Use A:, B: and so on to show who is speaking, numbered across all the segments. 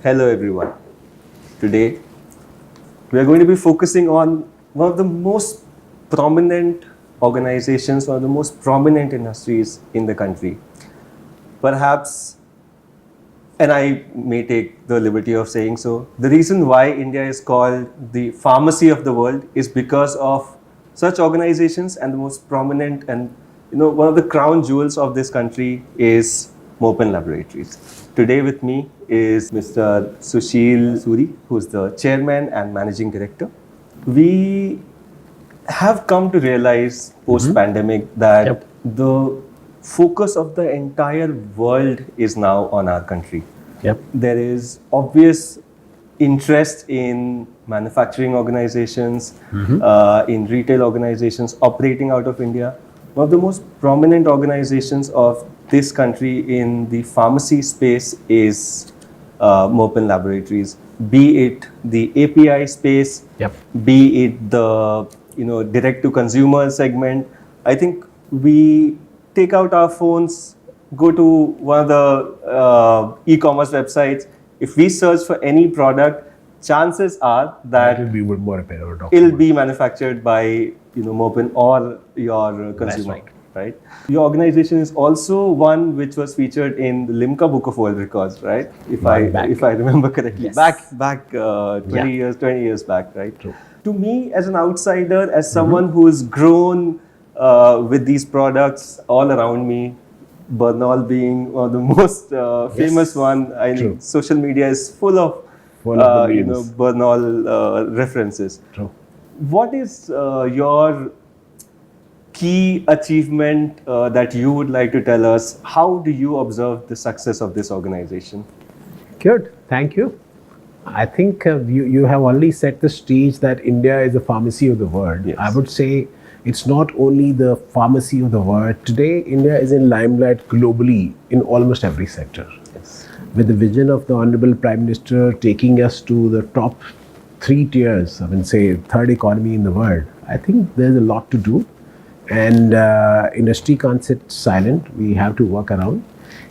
A: Hello everyone. Today we are going to be focusing on one of the most prominent organizations, one of the most prominent industries in the country. Perhaps, and I may take the liberty of saying so, the reason why India is called the pharmacy of the world is because of such organizations, and the most prominent and one of the crown jewels of this country is Morepen Laboratories. Today with me is Mr. Sushil Suri, who's the chairman and managing director. We have come to realize post-pandemic that the focus of the entire world is now on our country. There is obvious interest in manufacturing organizations, in retail organizations operating out of India. One of the most prominent organizations of this country in the pharmacy space is Morepen Laboratories, be it the API space, be it the direct to consumer segment. I think we take out our phones, go to one of the e-commerce websites. If we search for any product, chances are that it'll be manufactured by Morepen or your consumer. Right. Your organization is also one which was featured in the Limca Book of World Records, right? If I remember correctly, back 20 years back, right?
B: True.
A: To me, as an outsider, as someone who's grown with these products all around me, Burnol being one of the most famous one. I mean, social media is full of Burnol references.
B: True.
A: What is your key achievement that you would like to tell us? How do you observe the success of this organization?
B: Good, thank you. I think you have already set the stage that India is the pharmacy of the world.
A: Yes.
B: I would say it's not only the pharmacy of the world. Today, India is in limelight globally in almost every sector.
A: Yes.
B: With the vision of the Honorable Prime Minister taking us to the top 3 tiers, I mean, say, third economy in the world, I think there's a lot to do. And industry can't sit silent. We have to work around.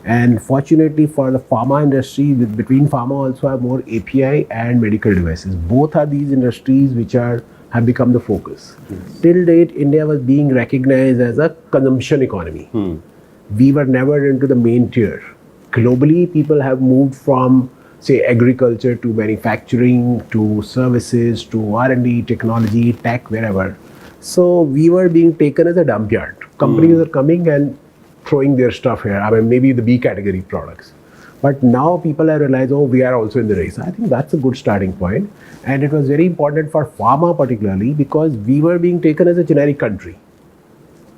B: And fortunately for the pharma industry, between pharma also have more API and medical devices. Both are these industries which have become the focus. Yes. Till date, India was being recognized as a consumption economy. We were never into the main tier. Globally, people have moved from, say, agriculture to manufacturing, to services, to R&D, technology, tech, wherever. So we were being taken as a dump yard. Companies are coming and throwing their stuff here. I mean, maybe the B category products. But now people have realized, oh, we are also in the race. I think that's a good starting point. And it was very important for pharma particularly because we were being taken as a generic country.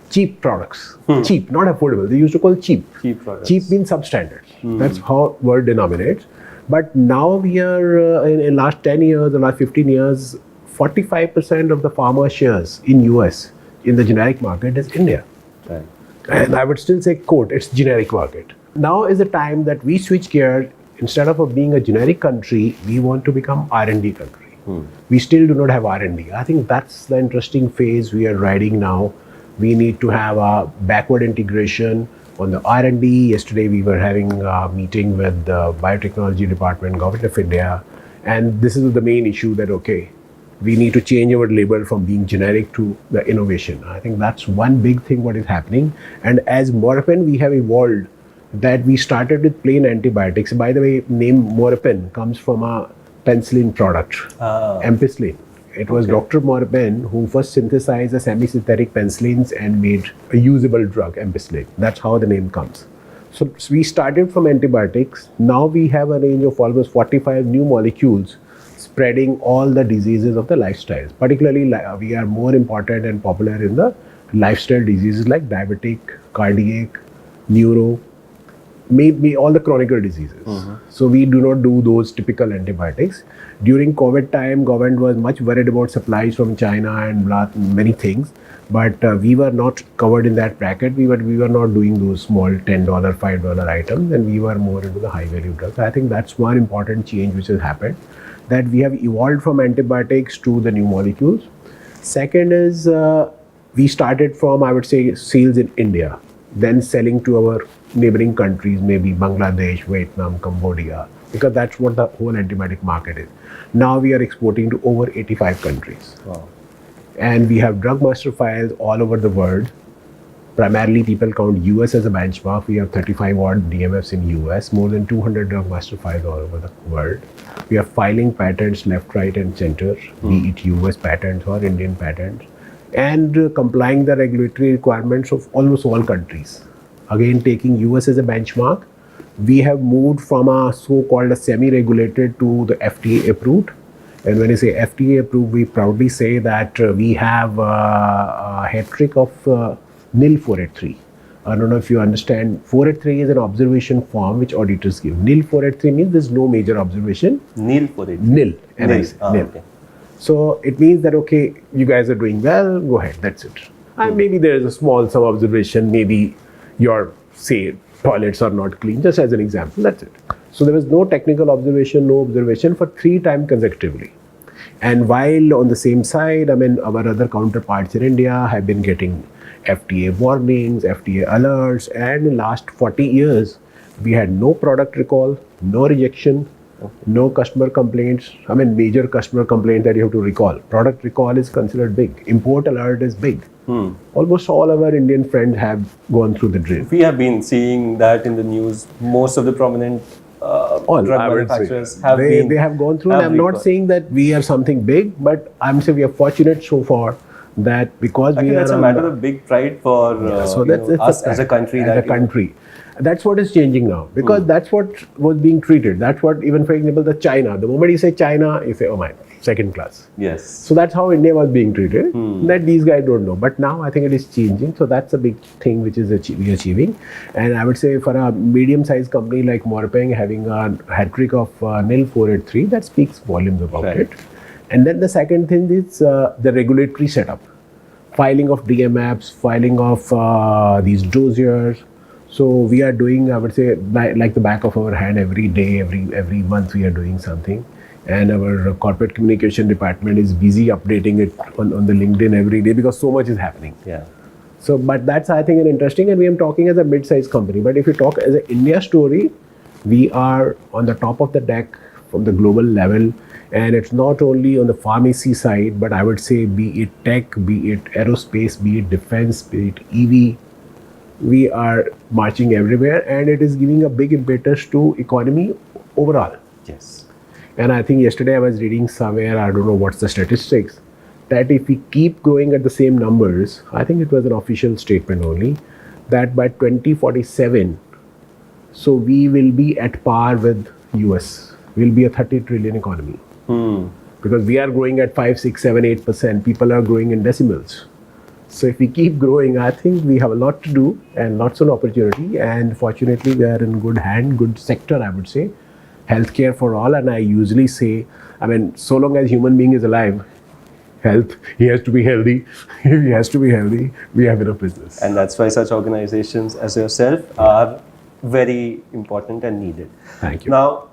B: Cheap products. Cheap, not affordable. They used to call cheap.
A: Cheap products.
B: Cheap means substandard. That's how word denominates. But now we are, in last 10 years, the last 15 years, 45% of the pharma shares in US in the generic market is India.
A: Right.
B: And I would still say, quote, it's generic market. Now is the time that we switch gear. Instead of being a generic country, we want to become R&D country. We still do not have R&D. I think that's the interesting phase we are riding now. We need to have a backward integration on the R&D. Yesterday we were having a meeting with the Biotechnology Department, Government of India. And this is the main issue that, okay, we need to change our label from being generic to the innovation. I think that's one big thing what is happening. And as Morepen, we have evolved that we started with plain antibiotics. By the way, name Morepen comes from a penicillin product, ampicillin. It was Dr. Morepen who first synthesized the semi-synthetic penicillins and made a usable drug, ampicillin. That's how the name comes. So we started from antibiotics. Now we have a range of almost 45 new molecules spreading all the diseases of the lifestyles. Particularly, we are more important and popular in the lifestyle diseases like diabetic, cardiac, neuro, maybe all the chronic diseases. So we do not do those typical antibiotics. During COVID time, government was much worried about supplies from China and many things. But we were not covered in that bracket. We were not doing those small $10, $5 items, and we were more into the high value drugs. I think that's one important change which has happened, that we have evolved from antibiotics to the new molecules. Second is we started from, I would say, sales in India, then selling to our neighboring countries, maybe Bangladesh, Vietnam, Cambodia, because that's what the whole antibiotic market is. Now we are exporting to over 85 countries.
A: Wow.
B: And we have drug master files all over the world. Primarily, people count US as a benchmark. We have 35 odd DMFs in US, more than 200 drug master files all over the world. We are filing patents left, right, and center, be it US patents or Indian patents, and complying the regulatory requirements of almost all countries. Again, taking US as a benchmark, we have moved from a so-called a semi-regulated to the FDA approved. And when you say FDA approved, we proudly say that we have a hat trick of nil 483. I don't know if you understand. 483 is an observation form which auditors give. Nil 483 means there's no major observation.
A: Nil for it.
B: Nil.
A: Nil.
B: Nil.
A: Okay.
B: So it means that, okay, you guys are doing well, go ahead, that's it. And maybe there is a small some observation, maybe your, say, toilets are not clean, just as an example, that's it. So there was no technical observation, no observation for 3 times consecutively. And while on the same side, I mean, our other counterparts in India have been getting FDA warnings, FDA alerts, and in last 40 years, we had no product recall, no rejection, no customer complaints. I mean, major customer complaint that you have to recall. Product recall is considered big. Import alert is big. Almost all of our Indian friends have gone through the drill.
A: We have been seeing that in the news. Most of the prominent drug manufacturers have been.
B: They have gone through. And I'm not saying that we are something big, but I'm saying we are fortunate so far that because we are.
A: That's a matter of big pride for us as a country.
B: That's what is changing now, because that's what was being treated. That's what, even for example, the China. The moment you say China, you say, oh my, second class.
A: Yes.
B: So that's how India was being treated. That these guys don't know. But now I think it is changing. So that's a big thing which is we achieving. And I would say for a medium-sized company like Morepen having a hat trick of nil 483, that speaks volumes about it. And then the second thing is the regulatory setup. Filing of DMFs, filing of these dossiers. So we are doing, I would say, like the back of our hand every day, every month we are doing something. And our corporate communication department is busy updating it on the LinkedIn every day because so much is happening.
A: Yeah.
B: So, but that's, I think, an interesting, and we are talking as a mid-sized company. But if you talk as an India story, we are on the top of the deck from the global level. And it's not only on the pharmacy side, but I would say be it tech, be it aerospace, be it defense, be it EV, we are marching everywhere, and it is giving a big impetus to economy overall.
A: Yes.
B: And I think yesterday I was reading somewhere, I don't know what's the statistics, that if we keep growing at the same numbers, I think it was an official statement only, that by 2047, so we will be at par with US. We'll be a 30 trillion economy. Because we are growing at 5, 6, 7, 8%. People are growing in decimals. So if we keep growing, I think we have a lot to do and lots of opportunity. And fortunately, we are in good hand, good sector, I would say. Healthcare for all. And I usually say, I mean, so long as human being is alive, health, he has to be healthy. If he has to be healthy, we have enough business.
A: And that's why such organizations as yourself are very important and needed.
B: Thank you.
A: Now,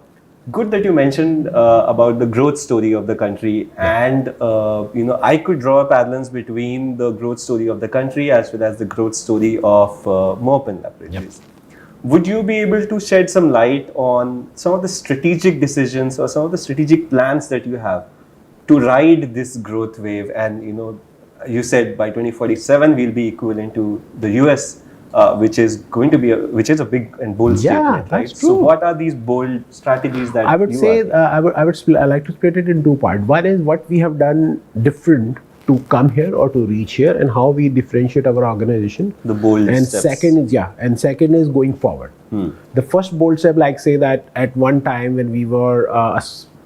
A: good that you mentioned about the growth story of the country, and I could draw a parallels between the growth story of the country as well as the growth story of Morepen Laboratories. Would you be able to shed some light on some of the strategic decisions or some of the strategic plans that you have to ride this growth wave? And you said by 2047 we'll be equivalent to the US. Which is going to be a big and bold statement, right?
B: That's true.
A: So, what are these bold strategies that
B: I would say I like to split it in 2 parts. One is what we have done different to come here or to reach here, and how we differentiate our organization.
A: The bold steps.
B: Second is going forward. The first bold step, like say that at one time when we were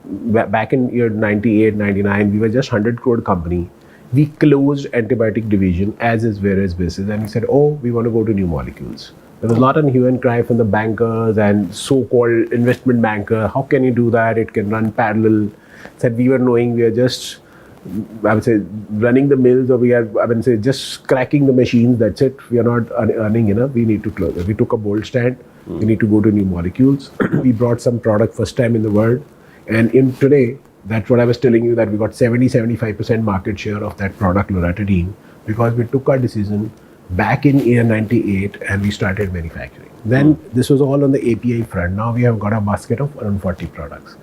B: back in year 98, 99, we were just 100 crore company. We closed antibiotic division as is various basis, and we said, oh, we want to go to new molecules. There was a lot of hue and cry from the bankers and so-called investment banker. How can you do that? It can run parallel. Said we were knowing we are just, I would say, running the mills, or we are, I would say, just cracking the machines. That's it. We are not earning enough. We need to close it. We took a bold stand. We need to go to new molecules. We brought some product first time in the world, and in today. That's what I was telling you, that we got 70-75% market share of that product loratadine, because we took our decision back in year 98, and we started manufacturing. Then this was all on the API front. Now we have got a basket of around 40 products.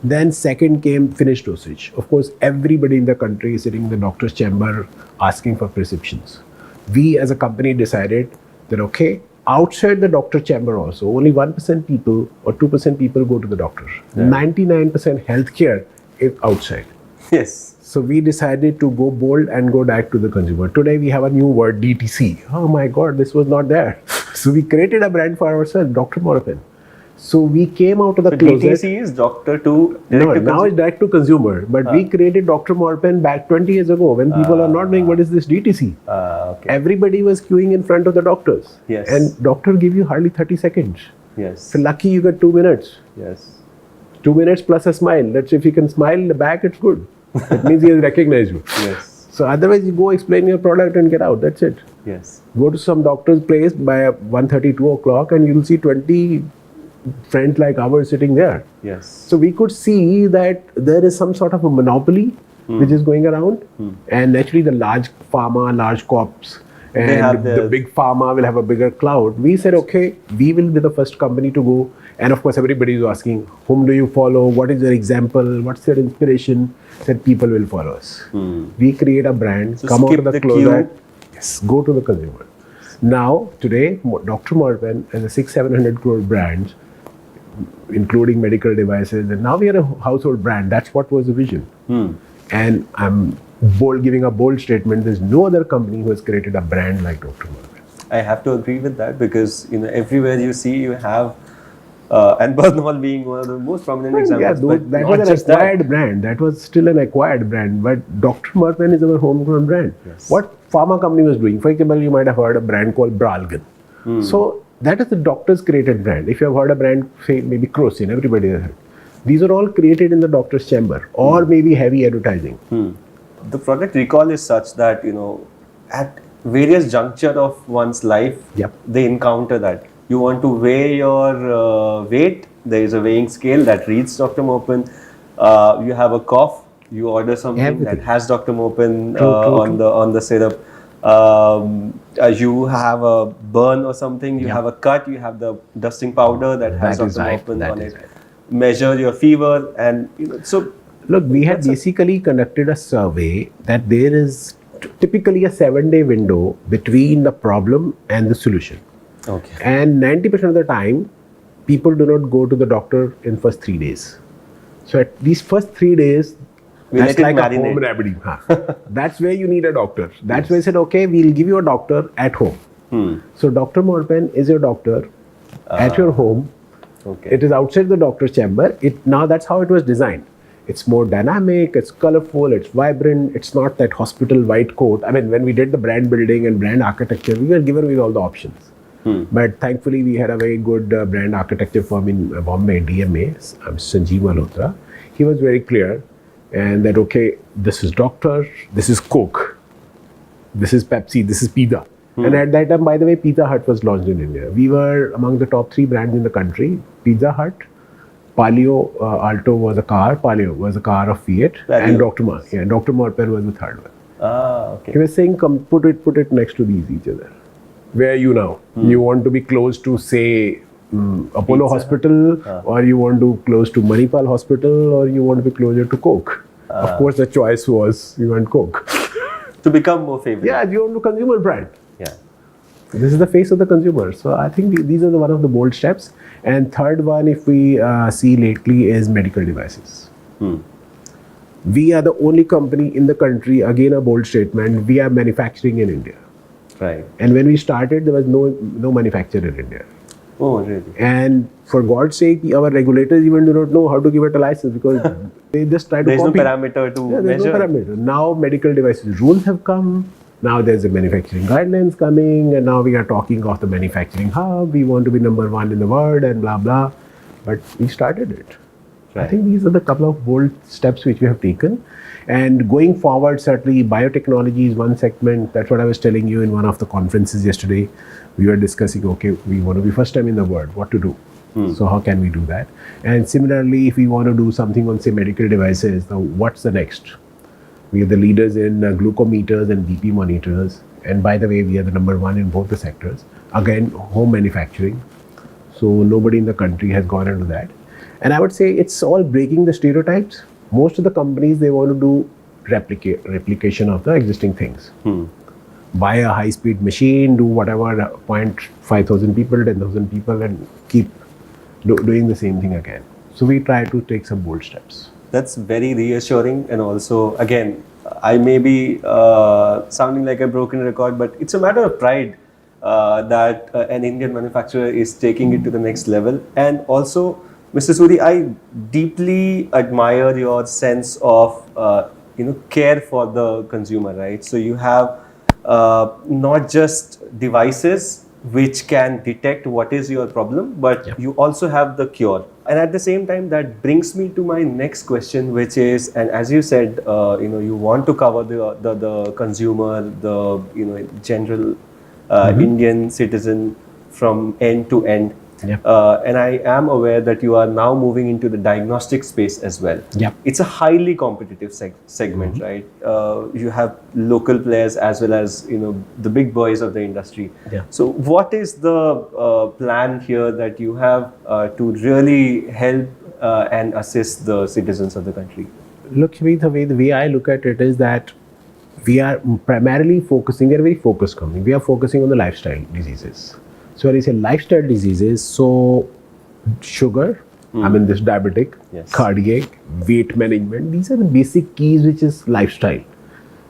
B: Then second came finished dosage. Of course, everybody in the country is sitting in the doctor's chamber asking for prescriptions. We as a company decided that, okay, outside the doctor chamber also, only 1% people or 2% people go to the doctor. 99% healthcare is outside.
A: Yes.
B: So we decided to go bold and go direct to the consumer. Today we have a new word, DTC. Oh my God, this was not there. So we created a brand for ourselves, Dr. Morepen. So we came out of the closet.
A: DTC is doctor to
B: No, now it's direct to consumer. But we created Dr. Morepen back 20 years ago when people are not knowing what is this DTC.
A: Okay.
B: Everybody was queuing in front of the doctors.
A: Yes.
B: And doctor give you hardly 30 seconds.
A: Yes.
B: So lucky you get 2 minutes.
A: Yes.
B: 2 minutes plus a smile. Let's say if you can smile in the back, it's good. It means he has recognized you.
A: Yes.
B: So otherwise you go explain your product and get out. That's it.
A: Yes.
B: Go to some doctor's place by 1:30, 2 o'clock and you'll see 20 friends like ours sitting there.
A: Yes.
B: So we could see that there is some sort of a monopoly which is going around, and naturally the large pharma, large corps, and the big pharma will have a bigger cloud. We said, okay, we will be the first company to go. And of course, everybody is asking, whom do you follow? What is your example? What's your inspiration? That people will follow us. We create a brand,
A: So
B: come out
A: skip
B: of the
A: the
B: closet, yes, go to the consumer. Now, today, Dr. Morepen has a 600-700 crore brand, including medical devices, and now we are a household brand. That's what was the vision. And I'm giving a bold statement. There's no other company who has created a brand like Dr. Morepen.
A: I have to agree with that because everywhere you see you have and Burnol being one of the most prominent examples.
B: Yeah, that was an acquired brand. That was still an acquired brand. But Dr. Morepen is our homegrown brand.
A: Yes.
B: What pharma company was doing? For example, you might have heard a brand called Bralgan. So that is the doctor's created brand. If you have heard a brand, say maybe Crocin, everybody has heard. These are all created in the doctor's chamber or maybe heavy advertising.
A: The product recall is such that, at various juncture of one's life, they encounter that. You want to weigh your weight, there is a weighing scale that reads Dr. Morepen. You have a cough, you order something that has Dr. Morepen on the syrup. You have a burn or something, you have a cut, you have the dusting powder that has Dr. Morepen on it. Measure your fever and so.
B: Look, we have basically conducted a survey that there is typically a 7-day window between the problem and the solution.
A: Okay.
B: And 90% of the time, people do not go to the doctor in first 3 days. So at these first 3 days, that's like a home remedy. That's where you need a doctor. That's why I said, okay, we'll give you a doctor at home. So Dr. Morepen is your doctor at your home.
A: Okay.
B: It is outside the doctor's chamber. Now that's how it was designed. It's more dynamic, it's colorful, it's vibrant, it's not that hospital white coat. I mean, when we did the brand building and brand architecture, we were given with all the options. But thankfully, we had a very good brand architecture firm in Bombay, DMA, Sanjeev Malhotra. He was very clear and that, okay, this is Doctor, this is Coke, this is Pepsi, this is Pizza. And at that time, by the way, Pizza Hut was launched in India. We were among the top 3 brands in the country. Pizza Hut, Palio Alto was a car, Palio was a car of Fiat, and Dr. Morepen was the third one.
A: Okay.
B: He was saying, come put it next to each other. Where are you now? You want to be close to, say, Apollo Hospital, or you want to close to Manipal Hospital, or you want to be closer to Coke? Of course, the choice was you want Coke.
A: To become more favorite.
B: Yeah, you want to consumer brand.
A: Yeah.
B: This is the face of the consumer. So I think these are one of the bold steps. And third one, if we see lately, is medical devices. We are the only company in the country, again a bold statement, we are manufacturing in India.
A: Right.
B: And when we started, there was no manufacturer in India.
A: Oh, really?
B: And for God's sake, our regulators even do not know how to give it a license because they just try to copy.
A: There's no parameter to measure.
B: There's no parameter. Now medical devices rules have come. Now there's a manufacturing guidelines coming, and now we are talking of the manufacturing hub. We want to be number 1 in the world and blah, blah. But we started it. Right. I think these are the couple of bold steps which we have taken. And going forward, certainly biotechnology is one segment. That's what I was telling you in one of the conferences yesterday. We were discussing, okay, we want to be first time in the world, what to do? So how can we do that? And similarly, if we want to do something on, say, medical devices, now what's the next? We are the leaders in glucometers and BP monitors. And by the way, we are the number one in both the sectors. Again, home manufacturing. So nobody in the country has gone into that. And I would say it's all breaking the stereotypes. Most of the companies, they want to do replication of the existing things. Buy a high-speed machine, do whatever, point 5,000 people, 10,000 people, and keep doing the same thing again. So we try to take some bold steps.
A: That's very reassuring, and also, again, I may be sounding like a broken record, but it's a matter of pride that an Indian manufacturer is taking it to the next level. And also, Mr. Suri, I deeply admire your sense of care for the consumer, right? So you have not just devices which can detect what is your problem, but you also have the cure. And at the same time, that brings me to my next question, which is, and as you said, you want to cover the consumer, the general Indian citizen from end to end. And I am aware that you are now moving into the diagnostic space as well. It's a highly competitive segment, right? You have local players as well as the big boys of the industry. So what is the plan here that you have to really help and assist the citizens of the country?
B: Look, the way I look at it is that we are primarily focusing, we are a very focused company. We are focusing on the lifestyle diseases. So when I say lifestyle diseases, so sugar, this diabetic, cardiac, weight management, these are the basic keys, which is lifestyle.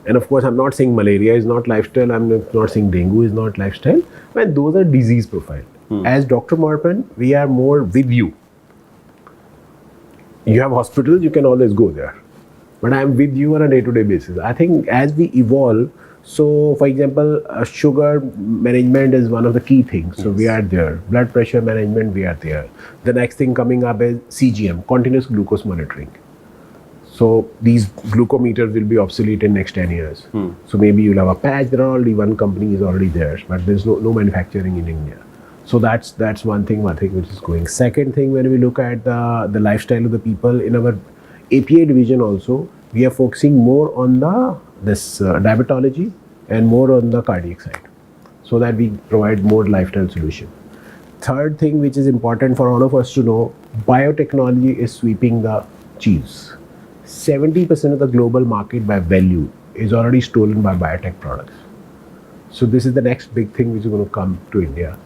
B: And of course, I'm not saying malaria is not lifestyle, I'm not saying dengue is not lifestyle, but those are disease profile. As Dr. Morepen, we are more with you. You have hospitals, you can always go there. But I'm with you on a day-to-day basis. I think as we evolve, so for example, sugar management is one of the key things. So we are there. Blood pressure management, we are there. The next thing coming up is CGM, continuous glucose monitoring. So these glucometers will be obsolete in next 10 years. So maybe you'll have a patch. There are already one company is already there, but there's no manufacturing in India. So that's one thing which is going. Second thing, when we look at the lifestyle of the people in our API division also, we are focusing more on this diabetology and more on the cardiac side, so that we provide more lifestyle solution. Third thing which is important for all of us to know, biotechnology is sweeping the cheese. 70% of the global market by value is already stolen by biotech products. So this is the next big thing which is going to come to India.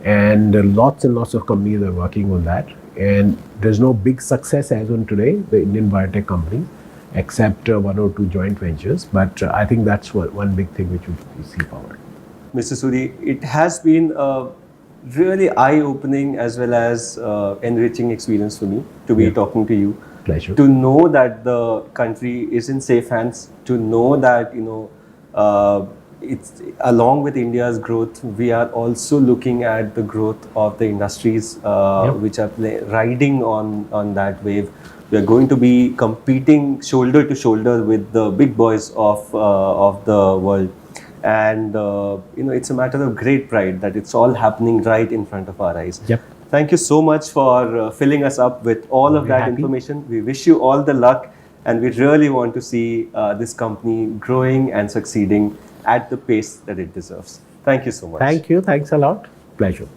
B: And lots of companies are working on that. And there's no big success as on today, the Indian biotech company, except one or two joint ventures. But I think that's one big thing which we see forward.
A: Mr. Suri, it has been a really eye-opening as well as enriching experience for me to be talking to you.
B: Pleasure.
A: To know that the country is in safe hands, to know that it's along with India's growth, we are also looking at the growth of the industries which are riding on that wave. We are going to be competing shoulder to shoulder with the big boys of the world, and it's a matter of great pride that it's all happening right in front of our eyes. Thank you so much for filling us up with all of that information. We wish you all the luck, and we really want to see this company growing and succeeding at the pace that it deserves. Thank you so much.
B: Thank you. Thanks a lot. Pleasure.